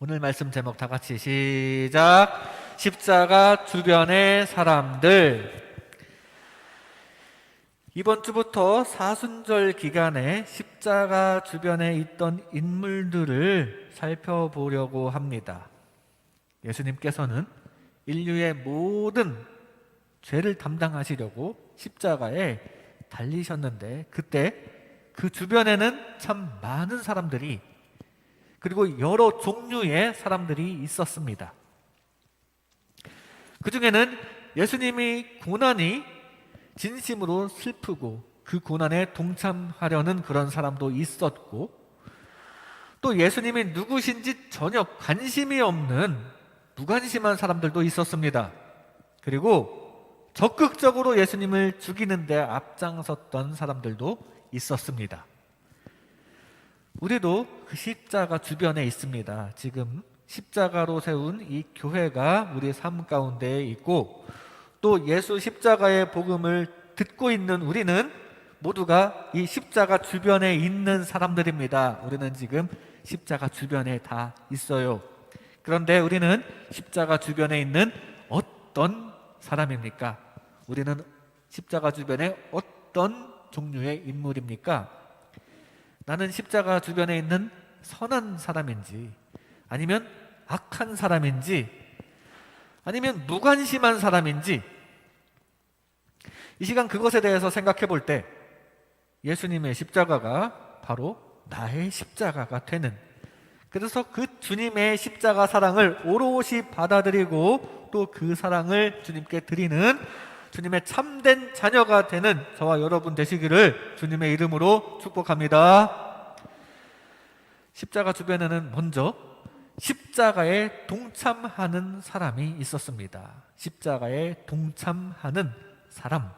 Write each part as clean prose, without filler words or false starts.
오늘 말씀 제목 다 같이 시작. 십자가 주변의 사람들. 이번 주부터 사순절 기간에 십자가 주변에 있던 인물들을 살펴보려고 합니다. 예수님께서는 인류의 모든 죄를 담당하시려고 십자가에 달리셨는데, 그때 그 주변에는 참 많은 사람들이, 그리고 여러 종류의 사람들이 있었습니다. 그 중에는 예수님이 고난이 진심으로 슬프고 그 고난에 동참하려는 그런 사람도 있었고, 또 예수님이 누구신지 전혀 관심이 없는 무관심한 사람들도 있었습니다. 그리고 적극적으로 예수님을 죽이는 데 앞장섰던 사람들도 있었습니다. 우리도 그 십자가 주변에 있습니다. 지금 십자가로 세운 이 교회가 우리 삶 가운데 있고, 또 예수 십자가의 복음을 듣고 있는 우리는 모두가 이 십자가 주변에 있는 사람들입니다. 우리는 지금 십자가 주변에 다 있어요. 그런데 우리는 십자가 주변에 있는 어떤 사람입니까? 우리는 십자가 주변에 어떤 종류의 인물입니까? 나는 십자가 주변에 있는 선한 사람인지, 아니면 악한 사람인지, 아니면 무관심한 사람인지, 이 시간 그것에 대해서 생각해 볼 때 예수님의 십자가가 바로 나의 십자가가 되는, 그래서 그 주님의 십자가 사랑을 오롯이 받아들이고 또 그 사랑을 주님께 드리는 주님의 참된 자녀가 되는 저와 여러분 되시기를 주님의 이름으로 축복합니다. 십자가 주변에는 먼저 십자가에 동참하는 사람이 있었습니다. 십자가에 동참하는 사람,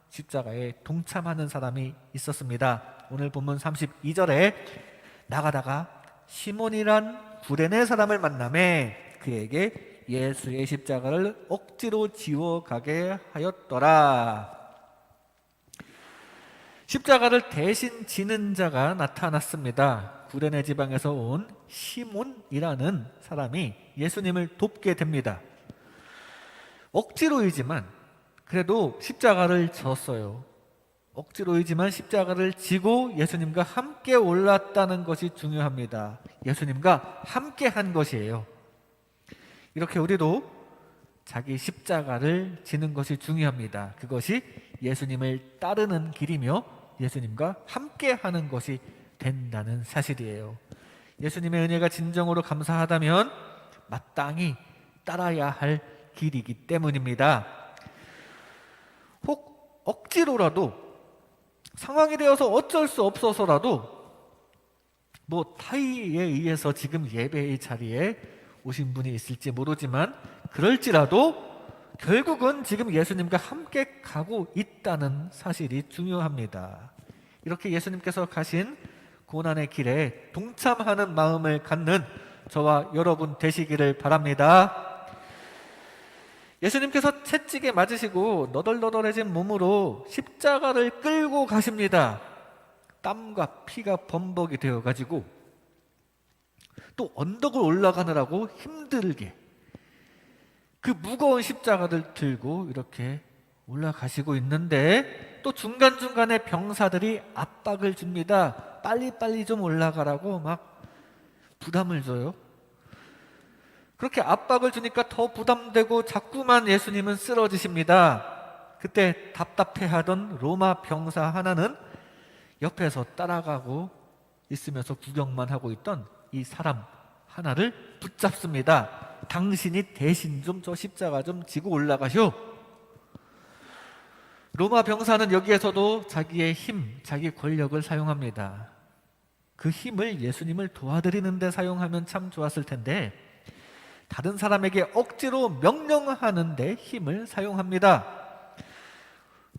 십자가에 동참하는 사람이 있었습니다. 오늘 본문 32절에 나가다가 시몬이란 구레네 사람을 만나매 그에게 예수의 십자가를 억지로 지워가게 하였더라. 십자가를 대신 지는 자가 나타났습니다. 구레네 지방에서 온 시몬이라는 사람이 예수님을 돕게 됩니다. 억지로이지만 그래도 십자가를 졌어요. 억지로이지만 십자가를 지고 예수님과 함께 올랐다는 것이 중요합니다. 예수님과 함께 한 것이에요. 이렇게 우리도 자기 십자가를 지는 것이 중요합니다. 그것이 예수님을 따르는 길이며 예수님과 함께 하는 것이 된다는 사실이에요. 예수님의 은혜가 진정으로 감사하다면 마땅히 따라야 할 길이기 때문입니다. 혹 억지로라도, 상황이 되어서 어쩔 수 없어서라도, 타의에 의해서 지금 예배의 자리에 오신 분이 있을지 모르지만 그럴지라도 결국은 지금 예수님과 함께 가고 있다는 사실이 중요합니다. 이렇게 예수님께서 가신 고난의 길에 동참하는 마음을 갖는 저와 여러분 되시기를 바랍니다. 예수님께서 채찍에 맞으시고 너덜너덜해진 몸으로 십자가를 끌고 가십니다. 땀과 피가 범벅이 되어가지고 또 언덕을 올라가느라고 힘들게 그 무거운 십자가를 들고 이렇게 올라가시고 있는데, 또 중간중간에 병사들이 압박을 줍니다. 빨리빨리 좀 올라가라고 막 부담을 줘요. 그렇게 압박을 주니까 더 부담되고 자꾸만 예수님은 쓰러지십니다. 그때 답답해하던 로마 병사 하나는 옆에서 따라가고 있으면서 구경만 하고 있던 이 사람 하나를 붙잡습니다. 당신이 대신 좀 저 십자가 좀 지고 올라가시오. 로마 병사는 여기에서도 자기의 힘, 자기 권력을 사용합니다. 그 힘을 예수님을 도와드리는 데 사용하면 참 좋았을 텐데 다른 사람에게 억지로 명령하는 데 힘을 사용합니다.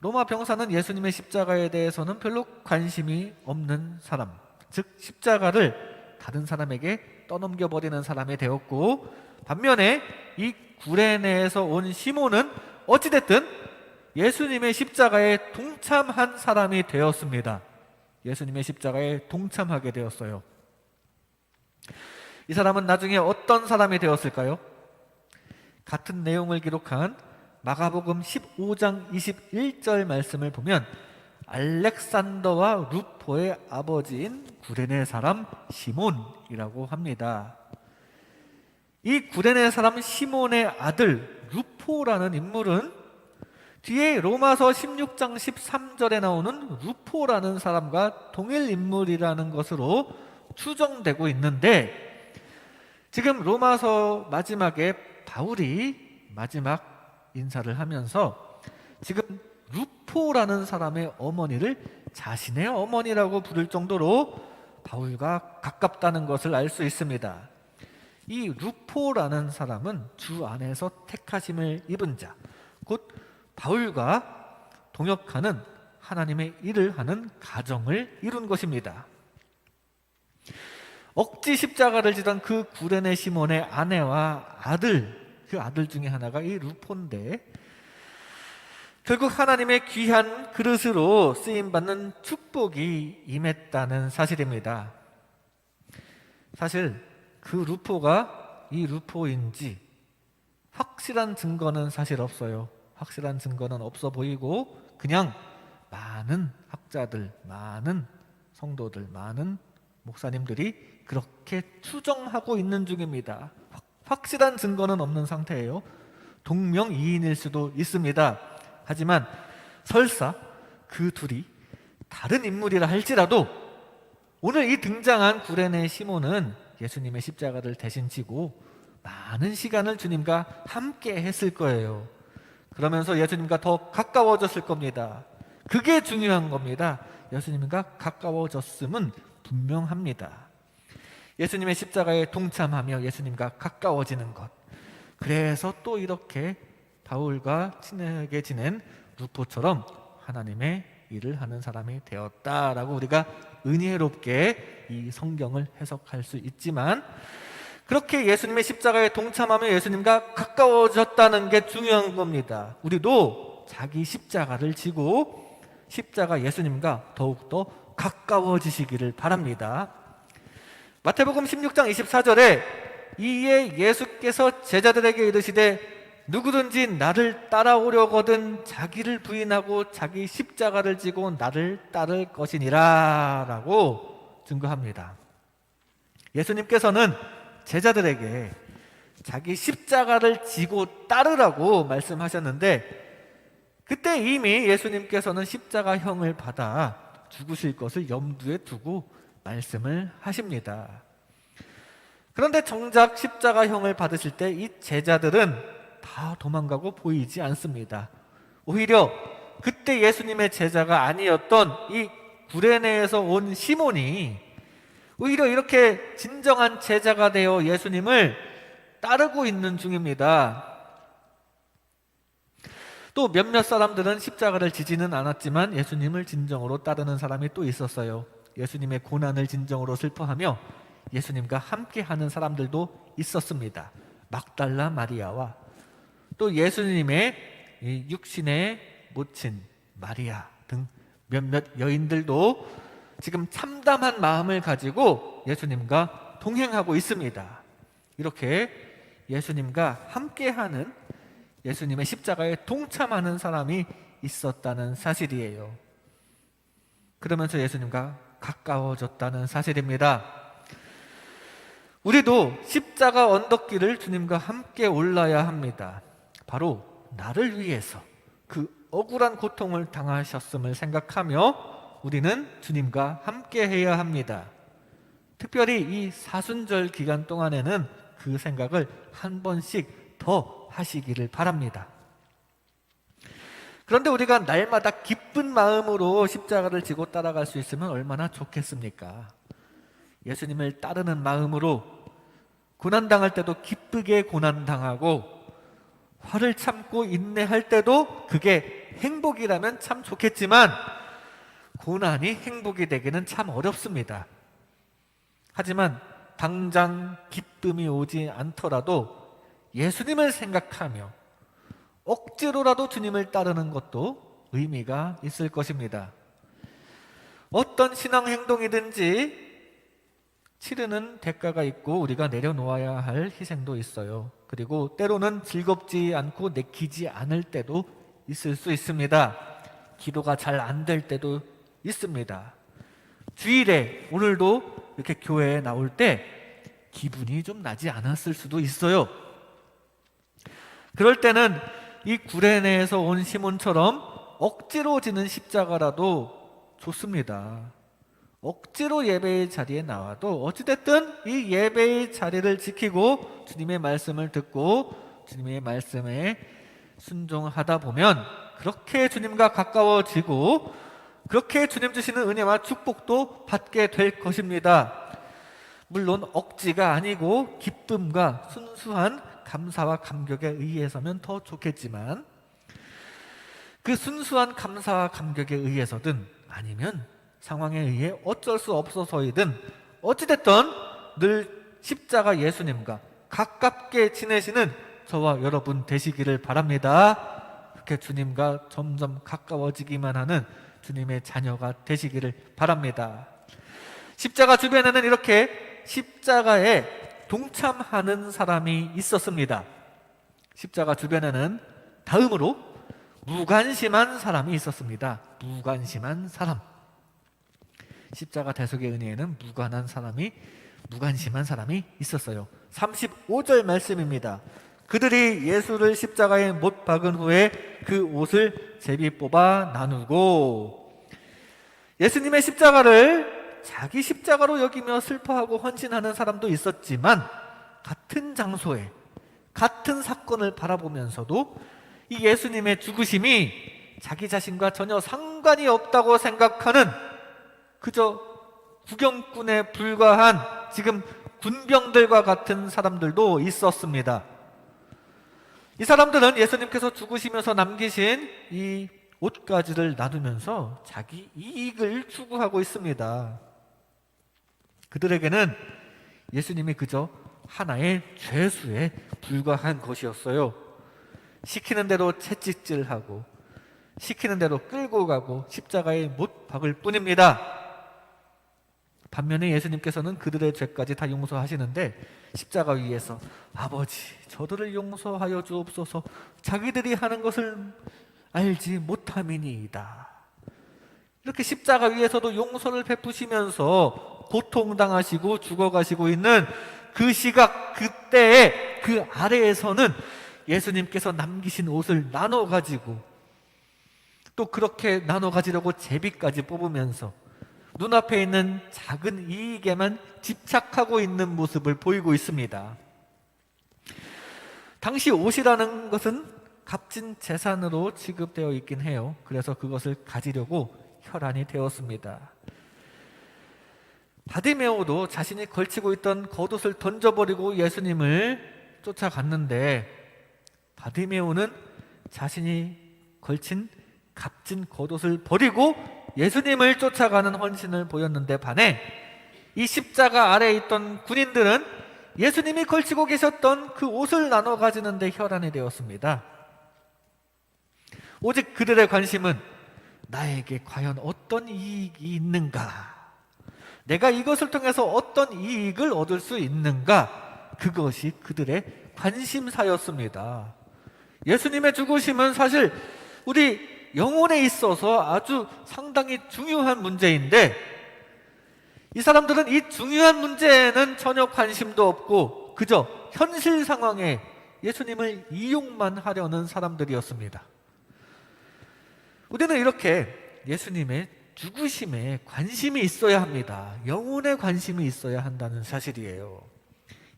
로마 병사는 예수님의 십자가에 대해서는 별로 관심이 없는 사람, 즉 십자가를 다른 사람에게 떠넘겨버리는 사람이 되었고, 반면에 이 구레네에서 온 시몬은 어찌됐든 예수님의 십자가에 동참한 사람이 되었습니다. 예수님의 십자가에 동참하게 되었어요. 이 사람은 나중에 어떤 사람이 되었을까요? 같은 내용을 기록한 마가복음 15장 21절 말씀을 보면 알렉산더와 루포의 아버지인 구레네 사람 시몬이라고 합니다. 이 구레네 사람 시몬의 아들 루포라는 인물은 뒤에 로마서 16장 13절에 나오는 루포라는 사람과 동일 인물이라는 것으로 추정되고 있는데, 지금 로마서 마지막에 바울이 마지막 인사를 하면서 지금 루포라는 사람의 어머니를 자신의 어머니라고 부를 정도로 바울과 가깝다는 것을 알 수 있습니다. 이 루포라는 사람은 주 안에서 택하심을 입은 자, 곧 바울과 동역하는 하나님의 일을 하는 가정을 이룬 것입니다. 억지 십자가를 지던 그 구레네 시몬의 아내와 아들, 그 아들 중에 하나가 이 루포인데, 결국 하나님의 귀한 그릇으로 쓰임받는 축복이 임했다는 사실입니다. 사실 그 루포가 이 루포인지 확실한 증거는 사실 없어요. 확실한 증거는 없어 보이고 그냥 많은 학자들, 많은 성도들, 많은 목사님들이 그렇게 추정하고 있는 중입니다. 확실한 증거는 없는 상태예요. 동명이인일 수도 있습니다. 하지만 설사 그 둘이 다른 인물이라 할지라도 오늘 이 등장한 구레네 시몬은 예수님의 십자가를 대신 지고 많은 시간을 주님과 함께 했을 거예요. 그러면서 예수님과 더 가까워졌을 겁니다. 그게 중요한 겁니다. 예수님과 가까워졌음은 분명합니다. 예수님의 십자가에 동참하며 예수님과 가까워지는 것, 그래서 또 이렇게 바울과 친하게 지낸 루포처럼 하나님의 일을 하는 사람이 되었다라고 우리가 은혜롭게 이 성경을 해석할 수 있지만, 그렇게 예수님의 십자가에 동참하며 예수님과 가까워졌다는 게 중요한 겁니다. 우리도 자기 십자가를 지고 십자가 예수님과 더욱더 가까워지시기를 바랍니다. 마태복음 16장 24절에 이에 예수께서 제자들에게 이르시되 누구든지 나를 따라오려거든 자기를 부인하고 자기 십자가를 지고 나를 따를 것이니라 라고 증거합니다. 예수님께서는 제자들에게 자기 십자가를 지고 따르라고 말씀하셨는데, 그때 이미 예수님께서는 십자가형을 받아 죽으실 것을 염두에 두고 말씀을 하십니다. 그런데 정작 십자가형을 받으실 때 이 제자들은 다 도망가고 보이지 않습니다. 오히려 그때 예수님의 제자가 아니었던 이 구레네에서 온 시몬이 오히려 이렇게 진정한 제자가 되어 예수님을 따르고 있는 중입니다. 또 몇몇 사람들은 십자가를 지지는 않았지만 예수님을 진정으로 따르는 사람이 또 있었어요. 예수님의 고난을 진정으로 슬퍼하며 예수님과 함께하는 사람들도 있었습니다. 막달라 마리아와 또 예수님의 육신의 모친 마리아 등 몇몇 여인들도 지금 참담한 마음을 가지고 예수님과 동행하고 있습니다. 이렇게 예수님과 함께하는, 예수님의 십자가에 동참하는 사람이 있었다는 사실이에요. 그러면서 예수님과 가까워졌다는 사실입니다. 우리도 십자가 언덕길을 주님과 함께 올라야 합니다. 바로 나를 위해서 그 억울한 고통을 당하셨음을 생각하며 우리는 주님과 함께 해야 합니다. 특별히 이 사순절 기간 동안에는 그 생각을 한 번씩 더 하시기를 바랍니다. 그런데 우리가 날마다 기쁜 마음으로 십자가를 지고 따라갈 수 있으면 얼마나 좋겠습니까? 예수님을 따르는 마음으로 고난당할 때도 기쁘게 고난당하고 화를 참고 인내할 때도 그게 행복이라면 참 좋겠지만 고난이 행복이 되기는 참 어렵습니다. 하지만 당장 기쁨이 오지 않더라도 예수님을 생각하며 억지로라도 주님을 따르는 것도 의미가 있을 것입니다. 어떤 신앙 행동이든지 치르는 대가가 있고 우리가 내려놓아야 할 희생도 있어요. 그리고 때로는 즐겁지 않고 내키지 않을 때도 있을 수 있습니다. 기도가 잘 안 될 때도 있습니다. 주일에 오늘도 이렇게 교회에 나올 때 기분이 좀 나지 않았을 수도 있어요. 그럴 때는 이 구레네에서 온 시몬처럼 억지로 지는 십자가라도 좋습니다. 억지로 예배의 자리에 나와도 어찌됐든 이 예배의 자리를 지키고 주님의 말씀을 듣고 주님의 말씀에 순종하다 보면 그렇게 주님과 가까워지고 그렇게 주님 주시는 은혜와 축복도 받게 될 것입니다. 물론 억지가 아니고 기쁨과 순수한 감사와 감격에 의해서면 더 좋겠지만 그 순수한 감사와 감격에 의해서든 아니면 상황에 의해 어쩔 수 없어서이든 어찌됐든 늘 십자가 예수님과 가깝게 지내시는 저와 여러분 되시기를 바랍니다. 그렇게 주님과 점점 가까워지기만 하는 주님의 자녀가 되시기를 바랍니다. 십자가 주변에는 이렇게 십자가에 동참하는 사람이 있었습니다. 십자가 주변에는 다음으로 무관심한 사람이 있었습니다. 무관심한 사람. 십자가 대속의 은혜에는 무관심한 사람이 있었어요. 35절 말씀입니다. 그들이 예수를 십자가에 못 박은 후에 그 옷을 제비 뽑아 나누고, 예수님의 십자가를 자기 십자가로 여기며 슬퍼하고 헌신하는 사람도 있었지만 같은 장소에 같은 사건을 바라보면서도 이 예수님의 죽으심이 자기 자신과 전혀 상관이 없다고 생각하는 그저 구경꾼에 불과한 지금 군병들과 같은 사람들도 있었습니다. 이 사람들은 예수님께서 죽으시면서 남기신 이 옷가지를 나누면서 자기 이익을 추구하고 있습니다. 그들에게는 예수님이 그저 하나의 죄수에 불과한 것이었어요. 시키는 대로 채찍질하고 시키는 대로 끌고 가고 십자가에 못 박을 뿐입니다. 반면에 예수님께서는 그들의 죄까지 다 용서하시는데 십자가 위에서 아버지 저들을 용서하여 주옵소서 자기들이 하는 것을 알지 못함이니이다. 이렇게 십자가 위에서도 용서를 베푸시면서 고통당하시고 죽어가시고 있는 그 시각 그때에 그 아래에서는 예수님께서 남기신 옷을 나눠 가지고 또 그렇게 나눠 가지려고 제비까지 뽑으면서 눈앞에 있는 작은 이익에만 집착하고 있는 모습을 보이고 있습니다. 당시 옷이라는 것은 값진 재산으로 취급되어 있긴 해요. 그래서 그것을 가지려고 혈안이 되었습니다. 바디메오도 자신이 걸치고 있던 겉옷을 던져버리고 예수님을 쫓아갔는데 바디메오는 자신이 걸친 값진 겉옷을 버리고 예수님을 쫓아가는 헌신을 보였는데 반해 이 십자가 아래에 있던 군인들은 예수님이 걸치고 계셨던 그 옷을 나눠 가지는데 혈안이 되었습니다. 오직 그들의 관심은 나에게 과연 어떤 이익이 있는가? 내가 이것을 통해서 어떤 이익을 얻을 수 있는가? 그것이 그들의 관심사였습니다. 예수님의 죽으심은 사실 우리 영혼에 있어서 아주 상당히 중요한 문제인데 이 사람들은 이 중요한 문제에는 전혀 관심도 없고 그저 현실 상황에 예수님을 이용만 하려는 사람들이었습니다. 우리는 이렇게 예수님의 죽으심에 관심이 있어야 합니다. 영혼에 관심이 있어야 한다는 사실이에요.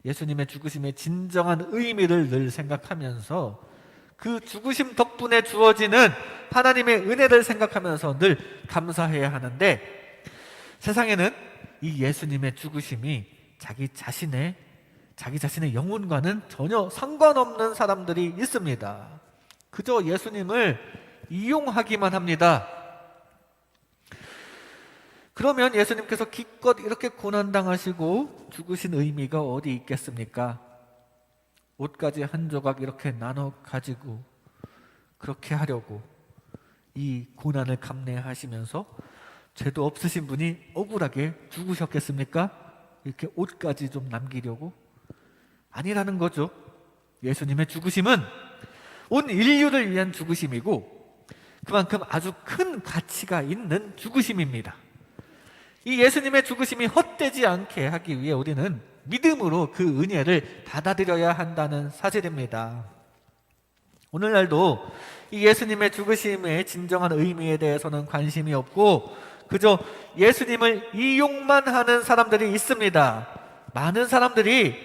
예수님의 죽으심의 진정한 의미를 늘 생각하면서 그 죽으심 덕분에 주어지는 하나님의 은혜를 생각하면서 늘 감사해야 하는데 세상에는 이 예수님의 죽으심이 자기 자신의 영혼과는 전혀 상관없는 사람들이 있습니다. 그저 예수님을 이용하기만 합니다. 그러면 예수님께서 기껏 이렇게 고난당하시고 죽으신 의미가 어디 있겠습니까? 옷까지 한 조각 이렇게 나눠 가지고 그렇게 하려고 이 고난을 감내하시면서 죄도 없으신 분이 억울하게 죽으셨겠습니까? 이렇게 옷까지 좀 남기려고? 아니라는 거죠. 예수님의 죽으심은 온 인류를 위한 죽으심이고 그만큼 아주 큰 가치가 있는 죽으심입니다. 이 예수님의 죽으심이 헛되지 않게 하기 위해 우리는 믿음으로 그 은혜를 받아들여야 한다는 사실입니다. 오늘날도 이 예수님의 죽으심의 진정한 의미에 대해서는 관심이 없고 그저 예수님을 이용만 하는 사람들이 있습니다. 많은 사람들이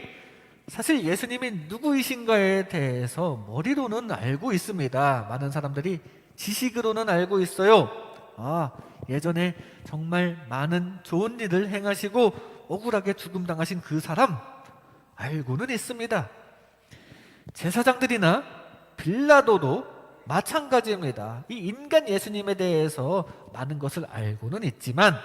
사실 예수님이 누구이신가에 대해서 머리로는 알고 있습니다. 많은 사람들이 지식으로는 알고 있어요. 예전에 정말 많은 좋은 일을 행하시고 억울하게 죽음당하신 그 사람 알고는 있습니다. 제사장들이나 빌라도도 마찬가지입니다. 이 인간 예수님에 대해서 많은 것을 알고는 있지만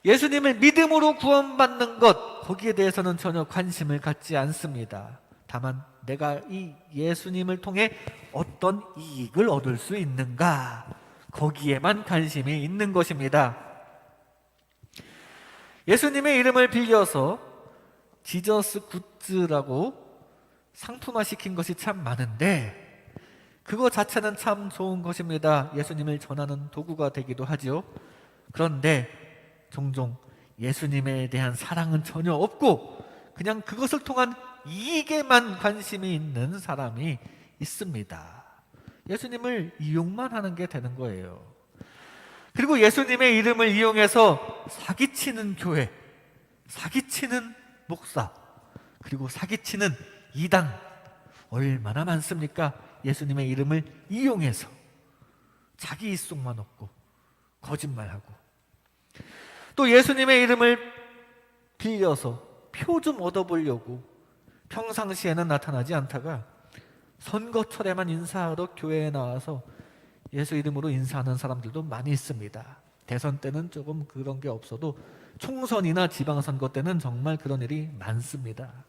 예수님을 믿음으로 구원받는 것, 거기에 대해서는 전혀 관심을 갖지 않습니다. 다만 내가 이 예수님을 통해 어떤 이익을 얻을 수 있는가, 거기에만 관심이 있는 것입니다. 예수님의 이름을 빌려서 지저스 굿즈라고 상품화 시킨 것이 참 많은데 그거 자체는 참 좋은 것입니다. 예수님을 전하는 도구가 되기도 하죠. 그런데 종종 예수님에 대한 사랑은 전혀 없고 그냥 그것을 통한 이익에만 관심이 있는 사람이 있습니다. 예수님을 이용만 하는 게 되는 거예요. 그리고 예수님의 이름을 이용해서 사기치는 교회, 사기치는 목사, 그리고 사기치는 이단 얼마나 많습니까? 예수님의 이름을 이용해서 자기 이속만 얻고 거짓말하고 또 예수님의 이름을 빌려서 표 좀 얻어보려고 평상시에는 나타나지 않다가 선거철에만 인사하러 교회에 나와서 예수 이름으로 인사하는 사람들도 많이 있습니다. 대선 때는 조금 그런 게 없어도 총선이나 지방선거 때는 정말 그런 일이 많습니다.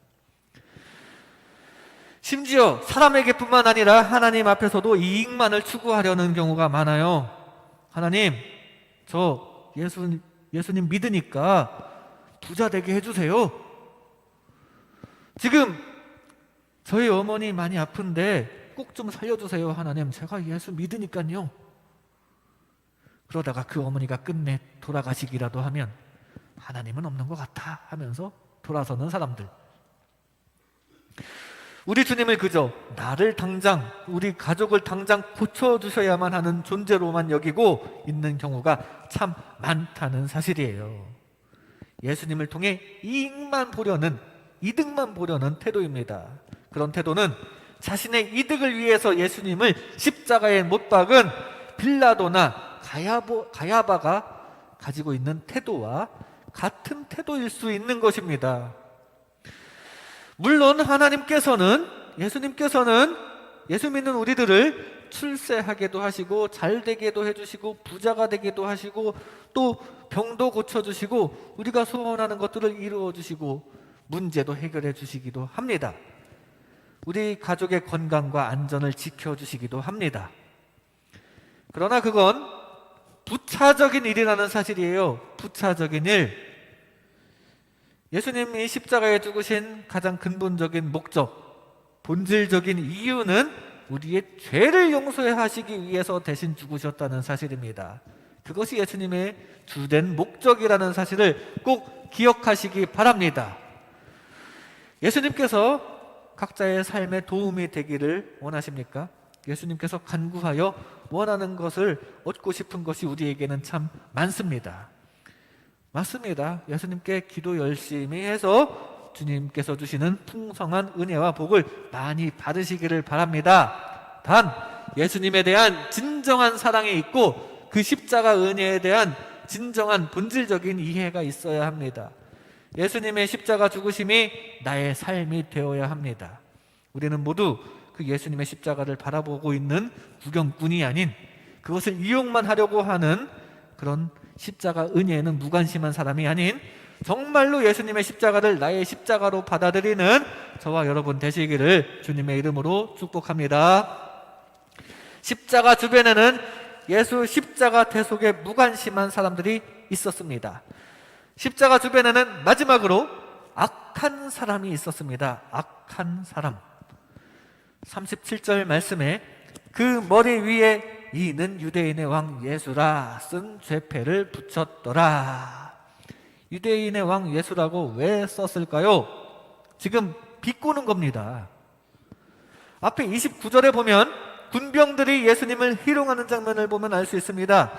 심지어 사람에게뿐만 아니라 하나님 앞에서도 이익만을 추구하려는 경우가 많아요. 하나님, 저 예수님 믿으니까 부자 되게 해주세요. 지금 저희 어머니 많이 아픈데 꼭 좀 살려주세요. 하나님, 제가 예수 믿으니까요. 그러다가 그 어머니가 끝내 돌아가시기라도 하면 하나님은 없는 것 같아 하면서 돌아서는 사람들. 우리 주님을 그저 나를 당장, 우리 가족을 당장 고쳐주셔야만 하는 존재로만 여기고 있는 경우가 참 많다는 사실이에요. 예수님을 통해 이득만 보려는 태도입니다. 그런 태도는 자신의 이득을 위해서 예수님을 십자가에 못 박은 빌라도나 가야바가 가지고 있는 태도와 같은 태도일 수 있는 것입니다. 물론 예수님께서는 예수 믿는 우리들을 출세하게도 하시고 잘 되게도 해주시고 부자가 되게도 하시고 또 병도 고쳐주시고 우리가 소원하는 것들을 이루어주시고 문제도 해결해 주시기도 합니다. 우리 가족의 건강과 안전을 지켜주시기도 합니다. 그러나 그건 부차적인 일이라는 사실이에요. 부차적인 일. 예수님이 십자가에 죽으신 가장 근본적인 목적, 본질적인 이유는 우리의 죄를 용서하시기 위해서 대신 죽으셨다는 사실입니다. 그것이 예수님의 주된 목적이라는 사실을 꼭 기억하시기 바랍니다. 예수님께서 각자의 삶에 도움이 되기를 원하십니까? 예수님께서 간구하여 원하는 것을 얻고 싶은 것이 우리에게는 참 많습니다. 맞습니다. 예수님께 기도 열심히 해서 주님께서 주시는 풍성한 은혜와 복을 많이 받으시기를 바랍니다. 단 예수님에 대한 진정한 사랑이 있고 그 십자가 은혜에 대한 진정한 본질적인 이해가 있어야 합니다. 예수님의 십자가 죽으심이 나의 삶이 되어야 합니다. 우리는 모두 그 예수님의 십자가를 바라보고 있는 구경꾼이 아닌 그것을 이용만 하려고 하는 그런 십자가 은혜에는 무관심한 사람이 아닌 정말로 예수님의 십자가를 나의 십자가로 받아들이는 저와 여러분 되시기를 주님의 이름으로 축복합니다. 십자가 주변에는 예수 십자가 대속에 무관심한 사람들이 있었습니다. 십자가 주변에는 마지막으로 악한 사람이 있었습니다. 악한 사람. 37절 말씀에 그 머리 위에 이는 유대인의 왕 예수라 쓴 죄패를 붙였더라. 유대인의 왕 예수라고 왜 썼을까요? 지금 비꼬는 겁니다. 앞에 29절에 보면 군병들이 예수님을 희롱하는 장면을 보면 알 수 있습니다.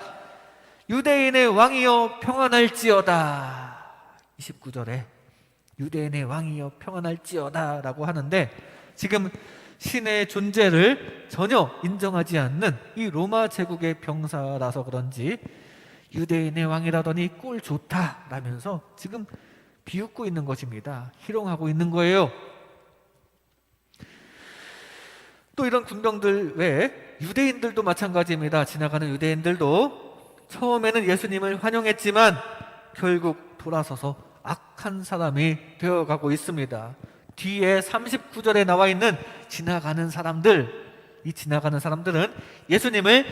유대인의 왕이여 평안할지어다. 29절에 유대인의 왕이여 평안할지어다 라고 하는데, 지금 신의 존재를 전혀 인정하지 않는 이 로마 제국의 병사라서 그런지 유대인의 왕이라더니 꼴 좋다 라면서 지금 비웃고 있는 것입니다. 희롱하고 있는 거예요. 또 이런 군병들 외에 유대인들도 마찬가지입니다. 지나가는 유대인들도 처음에는 예수님을 환영했지만 결국 돌아서서 악한 사람이 되어가고 있습니다. 뒤에 39절에 나와 있는 지나가는 사람들, 이 지나가는 사람들은 예수님을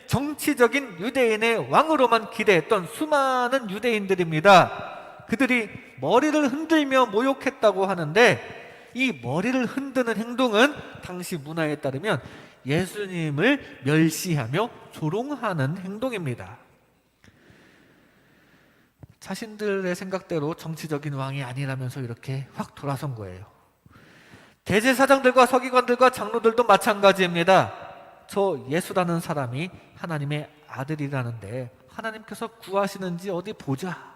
정치적인 유대인의 왕으로만 기대했던 수많은 유대인들입니다. 그들이 머리를 흔들며 모욕했다고 하는데, 이 머리를 흔드는 행동은 당시 문화에 따르면 예수님을 멸시하며 조롱하는 행동입니다. 자신들의 생각대로 정치적인 왕이 아니라면서 이렇게 확 돌아선 거예요. 대제사장들과 서기관들과 장로들도 마찬가지입니다. 저 예수라는 사람이 하나님의 아들이라는데 하나님께서 구하시는지 어디 보자.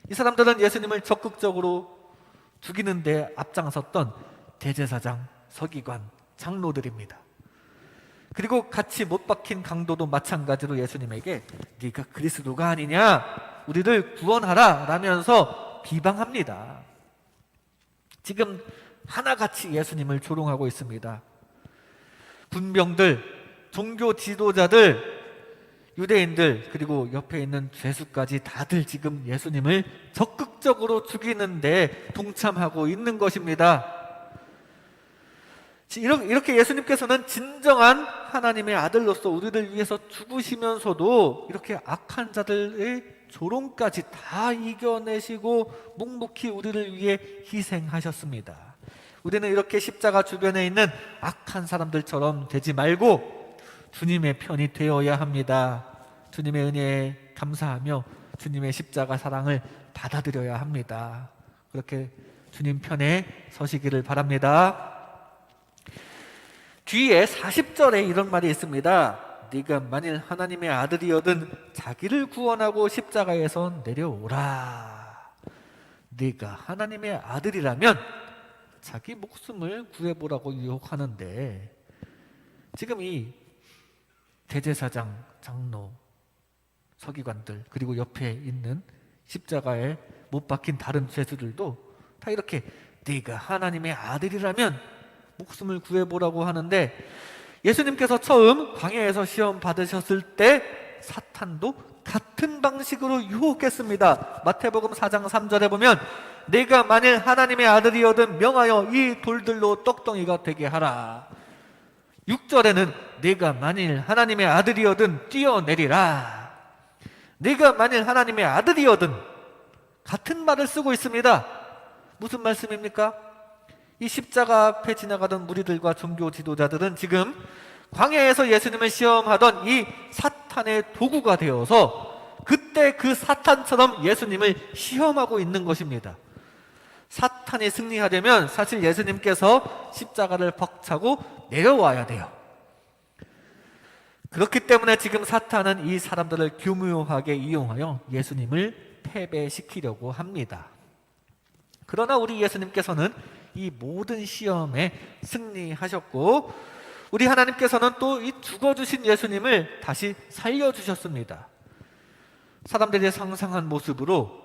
이 사람들은 예수님을 적극적으로 죽이는데 앞장섰던 대제사장, 서기관, 장로들입니다. 그리고 같이 못 박힌 강도도 마찬가지로 예수님에게 네가 그리스도가 아니냐, 우리를 구원하라 라면서 비방합니다. 지금 하나같이 예수님을 조롱하고 있습니다. 군병들, 종교 지도자들, 유대인들, 그리고 옆에 있는 죄수까지 다들 지금 예수님을 적극적으로 죽이는데 동참하고 있는 것입니다. 이렇게 예수님께서는 진정한 하나님의 아들로서 우리를 위해서 죽으시면서도 이렇게 악한 자들의 조롱까지 다 이겨내시고 묵묵히 우리를 위해 희생하셨습니다. 우리는 이렇게 십자가 주변에 있는 악한 사람들처럼 되지 말고 주님의 편이 되어야 합니다. 주님의 은혜에 감사하며 주님의 십자가 사랑을 받아들여야 합니다. 그렇게 주님 편에 서시기를 바랍니다. 뒤에 40절에 이런 말이 있습니다. 네가 만일 하나님의 아들이거든 자기를 구원하고 십자가에서 내려오라. 네가 하나님의 아들이라면 자기 목숨을 구해보라고 유혹하는데, 지금 이 대제사장, 장로, 서기관들, 그리고 옆에 있는 십자가에 못 박힌 다른 죄수들도 다 이렇게 네가 하나님의 아들이라면 목숨을 구해보라고 하는데, 예수님께서 처음 광야에서 시험 받으셨을 때 사탄도 같은 방식으로 유혹했습니다. 마태복음 4장 3절에 보면 네가 만일 하나님의 아들이거든 명하여 이 돌들로 떡덩이가 되게 하라. 6절에는 네가 만일 하나님의 아들이거든 뛰어내리라. 네가 만일 하나님의 아들이거든, 같은 말을 쓰고 있습니다. 무슨 말씀입니까? 이 십자가 앞에 지나가던 무리들과 종교 지도자들은 지금 광야에서 예수님을 시험하던 이 사탄의 도구가 되어서 그때 그 사탄처럼 예수님을 시험하고 있는 것입니다. 사탄이 승리하려면 사실 예수님께서 십자가를 벅차고 내려와야 돼요. 그렇기 때문에 지금 사탄은 이 사람들을 교묘하게 이용하여 예수님을 패배시키려고 합니다. 그러나 우리 예수님께서는 이 모든 시험에 승리하셨고, 우리 하나님께서는 또 이 죽어주신 예수님을 다시 살려주셨습니다. 사람들이 상상한 모습으로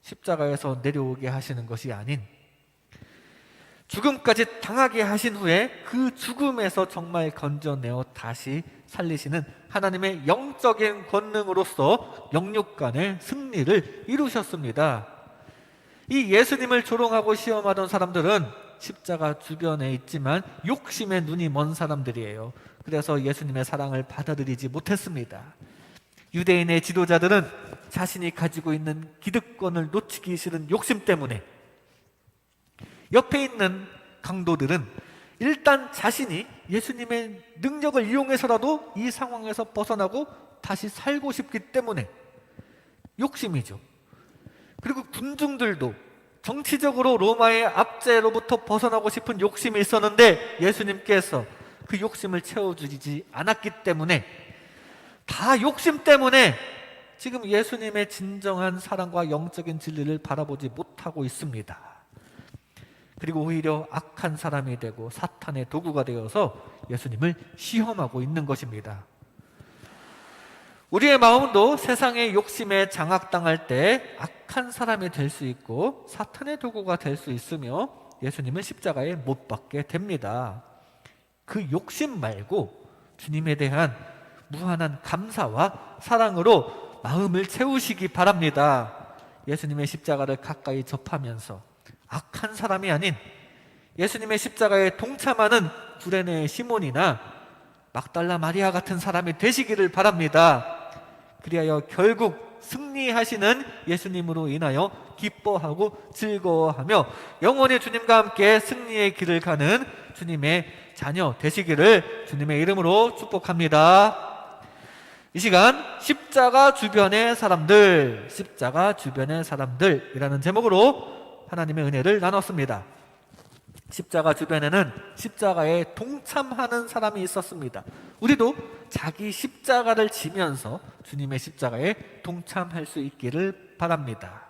십자가에서 내려오게 하시는 것이 아닌, 죽음까지 당하게 하신 후에 그 죽음에서 정말 건져내어 다시 살리시는 하나님의 영적인 권능으로서 영육간의 승리를 이루셨습니다. 이 예수님을 조롱하고 시험하던 사람들은 십자가 주변에 있지만 욕심에 눈이 먼 사람들이에요. 그래서 예수님의 사랑을 받아들이지 못했습니다. 유대인의 지도자들은 자신이 가지고 있는 기득권을 놓치기 싫은 욕심 때문에 옆에 있는 강도들은 일단 자신이 예수님의 능력을 이용해서라도 이 상황에서 벗어나고 다시 살고 싶기 때문에 욕심이죠. 그리고 군중들도 정치적으로 로마의 압제로부터 벗어나고 싶은 욕심이 있었는데 예수님께서 그 욕심을 채워주지 않았기 때문에 다 욕심 때문에 지금 예수님의 진정한 사랑과 영적인 진리를 바라보지 못하고 있습니다. 그리고 오히려 악한 사람이 되고 사탄의 도구가 되어서 예수님을 시험하고 있는 것입니다. 우리의 마음도 세상의 욕심에 장악당할 때 악한 사람이 될 수 있고 사탄의 도구가 될 수 있으며 예수님을 십자가에 못 박게 됩니다. 그 욕심 말고 주님에 대한 무한한 감사와 사랑으로 마음을 채우시기 바랍니다. 예수님의 십자가를 가까이 접하면서 악한 사람이 아닌 예수님의 십자가에 동참하는 구레네 시몬이나 막달라 마리아 같은 사람이 되시기를 바랍니다. 그리하여 결국 승리하시는 예수님으로 인하여 기뻐하고 즐거워하며 영원히 주님과 함께 승리의 길을 가는 주님의 자녀 되시기를 주님의 이름으로 축복합니다. 이 시간 십자가 주변의 사람들, 십자가 주변의 사람들이라는 제목으로 하나님의 은혜를 나눴습니다. 십자가 주변에는 십자가에 동참하는 사람이 있었습니다. 우리도 자기 십자가를 지면서 주님의 십자가에 동참할 수 있기를 바랍니다.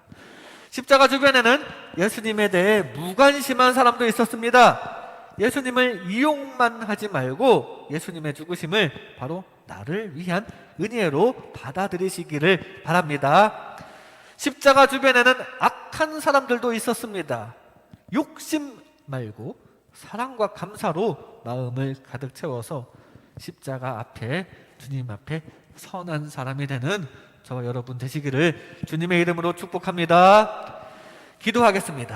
십자가 주변에는 예수님에 대해 무관심한 사람도 있었습니다. 예수님을 이용만 하지 말고 예수님의 죽으심을 바로 나를 위한 은혜로 받아들이시기를 바랍니다. 십자가 주변에는 악한 사람들도 있었습니다. 욕심 말고 사랑과 감사로 마음을 가득 채워서 십자가 앞에 주님 앞에 선한 사람이 되는 저와 여러분 되시기를 주님의 이름으로 축복합니다. 기도하겠습니다.